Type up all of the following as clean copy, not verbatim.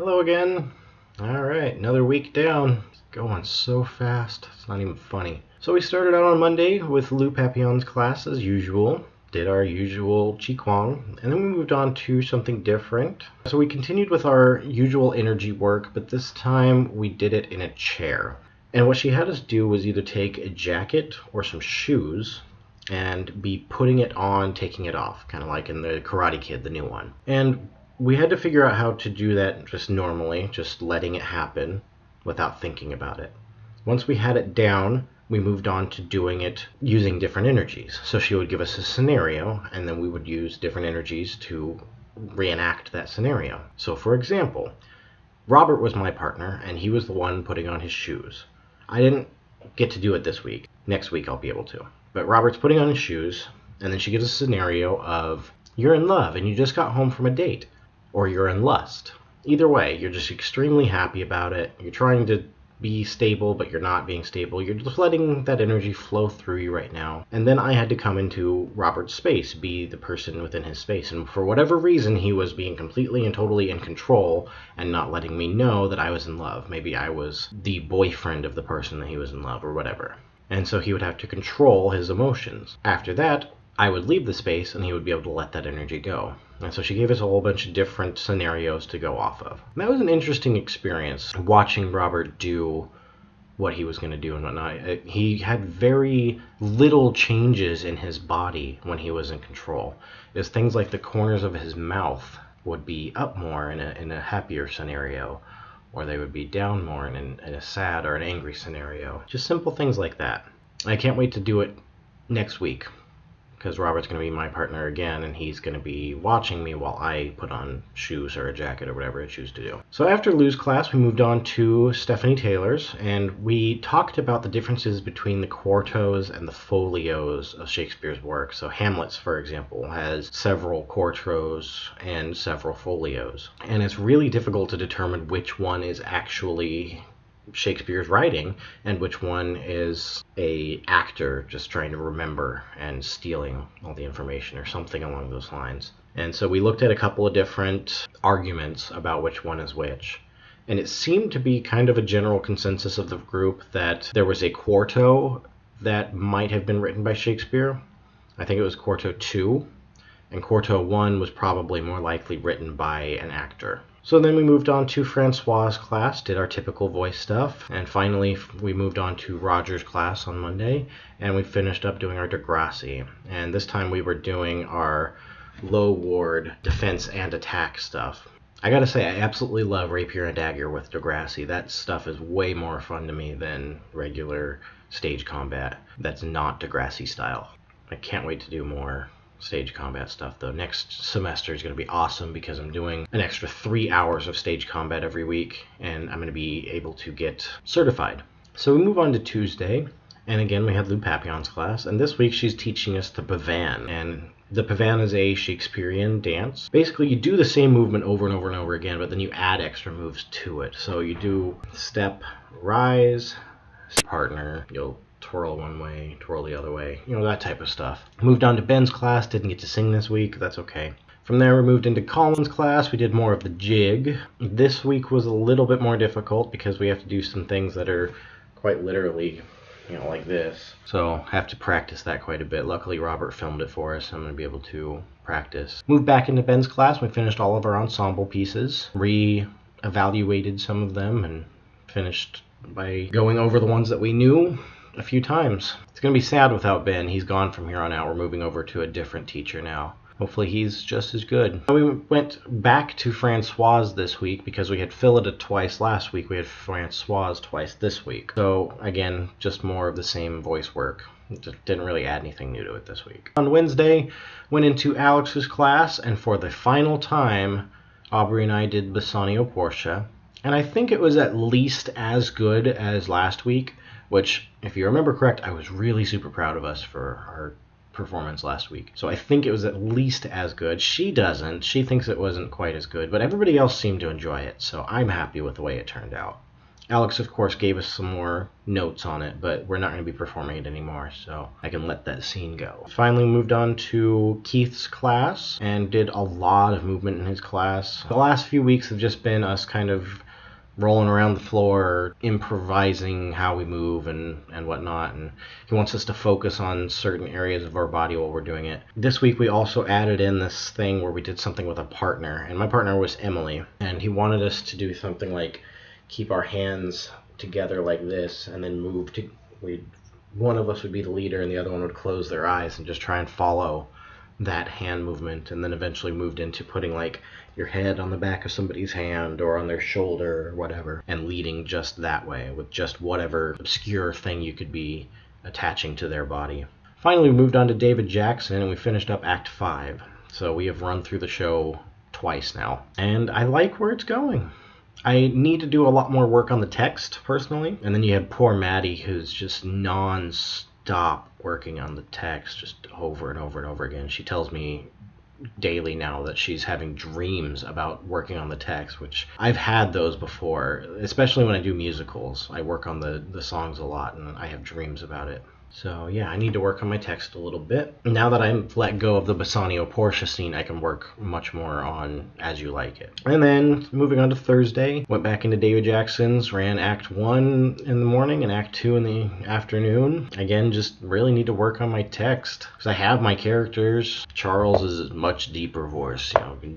Hello again. Alright, another week down. It's going so fast, it's not even funny. So we started out on Monday with Lou Papillon's class as usual. Did our usual Qigong, and then we moved on to something different. So we continued with our usual energy work, but this time we did it in a chair. And what she had us do was either take a jacket or some shoes and be putting it on, taking it off, kind of like in the Karate Kid, the new one. And we had to figure out how to do that just normally, just letting it happen without thinking about it. Once we had it down, we moved on to doing it using different energies. So she would give us a scenario, and then we would use different energies to reenact that scenario. So for example, Robert was my partner, and he was the one putting on his shoes. I didn't get to do it this week. Next week I'll be able to. But Robert's putting on his shoes, and then she gives a scenario of, you're in love and you just got home from a date. Or you're in lust. Either way, you're just extremely happy about it. You're trying to be stable, but you're not being stable. You're just letting that energy flow through you right now. And then I had to come into Robert's space, be the person within his space. And for whatever reason, he was being completely and totally in control and not letting me know that I was in love. Maybe I was the boyfriend of the person that he was in love or whatever. And so he would have to control his emotions. After that, I would leave the space and he would be able to let that energy go. And so she gave us a whole bunch of different scenarios to go off of. And that was an interesting experience, watching Robert do what he was going to do and whatnot. He had very little changes in his body when he was in control. It was things like the corners of his mouth would be up more in a happier scenario, or they would be down more in a sad or an angry scenario. Just simple things like that. I can't wait to do it next week, because Robert's going to be my partner again, and he's going to be watching me while I put on shoes or a jacket or whatever I choose to do. So after Lou's class, we moved on to Stephanie Taylor's, and we talked about the differences between the quartos and the folios of Shakespeare's work. So Hamlet's, for example, has several quartos and several folios, and it's really difficult to determine which one is actually Shakespeare's writing and which one is a actor just trying to remember and stealing all the information or something along those lines. And so we looked at a couple of different arguments about which one is which, and it seemed to be kind of a general consensus of the group that there was a quarto that might have been written by Shakespeare. I think it was quarto 2, and quarto 1 was probably more likely written by an actor. So then we moved on to Francois's class, did our typical voice stuff, and finally we moved on to Roger's class on Monday, and we finished up doing our Degrassi. And this time we were doing our low ward defense and attack stuff. I gotta say, I absolutely love Rapier and Dagger with Degrassi. That stuff is way more fun to me than regular stage combat that's not Degrassi style. I can't wait to do more stage combat stuff though. Next semester is going to be awesome because I'm doing an extra 3 hours of stage combat every week, and I'm going to be able to get certified. So we move on to Tuesday, and again we have Lou Papillon's class, and this week she's teaching us the Pavan. And the Pavan is a Shakespearean dance. Basically you do the same movement over and over and over again, but then you add extra moves to it. So you do step, rise, partner, you'll twirl one way, twirl the other way, that type of stuff. Moved on to Ben's class, didn't get to sing this week, that's okay. From there we moved into Colin's class, we did more of the jig. This week was a little bit more difficult because we have to do some things that are quite literally, like this. So I have to practice that quite a bit. Luckily Robert filmed it for us, I'm going to be able to practice. Moved back into Ben's class, we finished all of our ensemble pieces, re-evaluated some of them, and finished by going over the ones that we knew a few times. It's going to be sad without Ben. He's gone from here on out. We're moving over to a different teacher now. Hopefully he's just as good. We went back to Francoise this week because we had Phillida twice last week. We had Francoise twice this week. So again, just more of the same voice work. Just didn't really add anything new to it this week. On Wednesday, went into Alex's class, and for the final time, Aubrey and I did Bassanio Portia. And I think it was at least as good as last week, which, if you remember correct, I was really super proud of us for our performance last week. So I think it was at least as good. She doesn't. She thinks it wasn't quite as good, but everybody else seemed to enjoy it, so I'm happy with the way it turned out. Alex, of course, gave us some more notes on it, but we're not going to be performing it anymore, so I can let that scene go. Finally moved on to Keith's class and did a lot of movement in his class. The last few weeks have just been us kind of rolling around the floor, improvising how we move and whatnot, and he wants us to focus on certain areas of our body while we're doing it. This week we also added in this thing where we did something with a partner, and my partner was Emily, and he wanted us to do something like keep our hands together like this and then move to, one of us would be the leader and the other one would close their eyes and just try and follow that hand movement, and then eventually moved into putting like your head on the back of somebody's hand or on their shoulder or whatever, and leading just that way with just whatever obscure thing you could be attaching to their body. Finally, we moved on to David Jackson and we finished up Act 5. So we have run through the show twice now, and I like where it's going. I need to do a lot more work on the text, personally. And then you have poor Maddie, who's just non-stop working on the text, just over and over and over again. She tells me daily now that she's having dreams about working on the text, which I've had those before, especially when I do musicals. I work on the songs a lot, and I have dreams about it. So yeah, I need to work on my text a little bit. Now that I'm let go of the Bassanio Portia scene, I can work much more on As You Like It. And then moving on to Thursday, went back into David Jackson's, ran Act 1 in the morning and Act 2 in the afternoon. Again, just really need to work on my text, because I have my characters. Charles is a much deeper voice,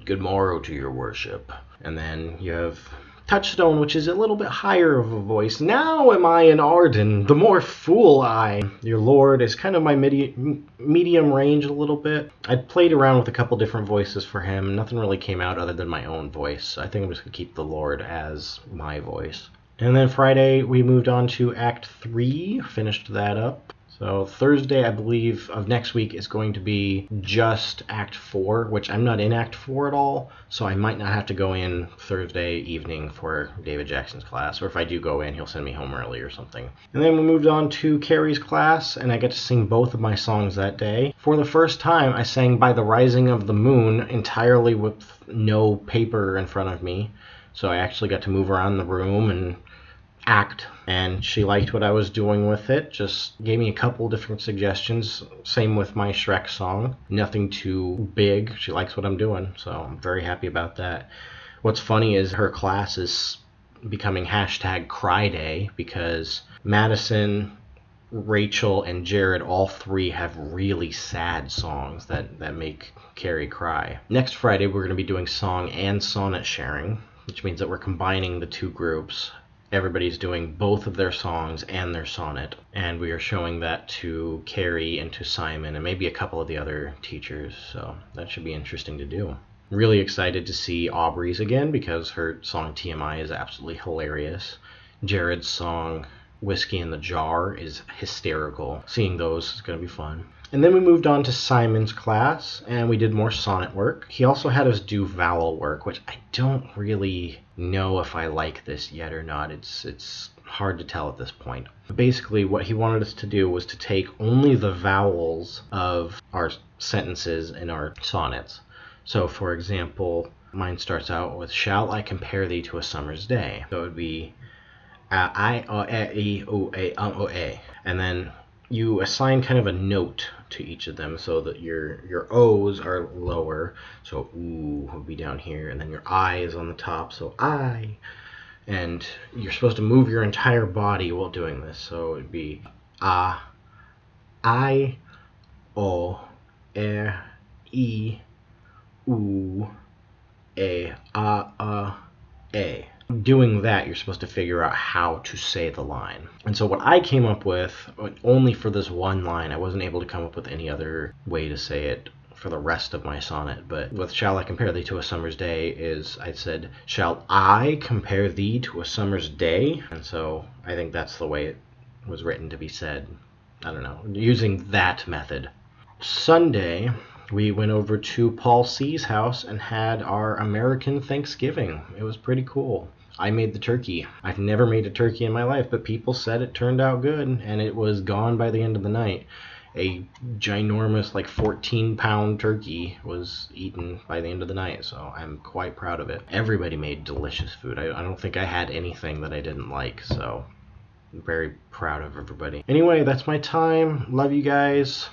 good morrow to your worship. And then you have Touchstone, which is a little bit higher of a voice. Now am I an Arden, the more fool I. Your Lord is kind of my medium range a little bit. I played around with a couple different voices for him. Nothing really came out other than my own voice. I think I'm just going to keep the Lord as my voice. And then Friday, we moved on to Act 3, finished that up. So Thursday, I believe, of next week is going to be just Act 4, which I'm not in Act 4 at all, so I might not have to go in Thursday evening for David Jackson's class, or if I do go in, he'll send me home early or something. And then we moved on to Carrie's class, and I get to sing both of my songs that day. For the first time, I sang By the Rising of the Moon entirely with no paper in front of me, so I actually got to move around the room and act, and she liked what I was doing with it. Just gave me a couple different suggestions. Same with my Shrek song. Nothing too big. She likes what I'm doing, so I'm very happy about that. What's funny is her class is becoming #Cry Day, because Madison, Rachel, and Jared, all three have really sad songs that make Carrie cry. Next Friday, we're going to be doing song and sonnet sharing, which means that we're combining the two groups. Everybody's doing both of their songs and their sonnet, and we are showing that to Carrie and to Simon and maybe a couple of the other teachers, so that should be interesting to do. Really excited to see Aubrey's again, because her song TMI is absolutely hilarious. Jared's song Whiskey in the Jar is hysterical. Seeing those is going to be fun. And then we moved on to Simon's class, and we did more sonnet work. He also had us do vowel work, which I don't really know if I like this yet or not. It's hard to tell at this point. Basically, what he wanted us to do was to take only the vowels of our sentences in our sonnets. So, for example, mine starts out with, shall I compare thee to a summer's day? So it would be I, o, e, o, a, o, a. And then you assign kind of a note to each of them, so that your O's are lower, so ooh would be down here, and then your I is on the top, so I, and you're supposed to move your entire body while doing this, so it'd be I, O, E, U, A. Doing that, you're supposed to figure out how to say the line. And so what I came up with, only for this one line, I wasn't able to come up with any other way to say it for the rest of my sonnet, but with shall I compare thee to a summer's day is, I said, shall I compare thee to a summer's day? And so I think that's the way it was written to be said. I don't know, using that method. Sunday, we went over to Paul C's house and had our American Thanksgiving. It was pretty cool. I made the turkey. I've never made a turkey in my life, but people said it turned out good, and it was gone by the end of the night. a ginormous, like 14-pound turkey was eaten by the end of the night, so I'm quite proud of it. Everybody made delicious food. I don't think I had anything that I didn't like, so I'm very proud of everybody. Anyway, that's my time. Love you guys.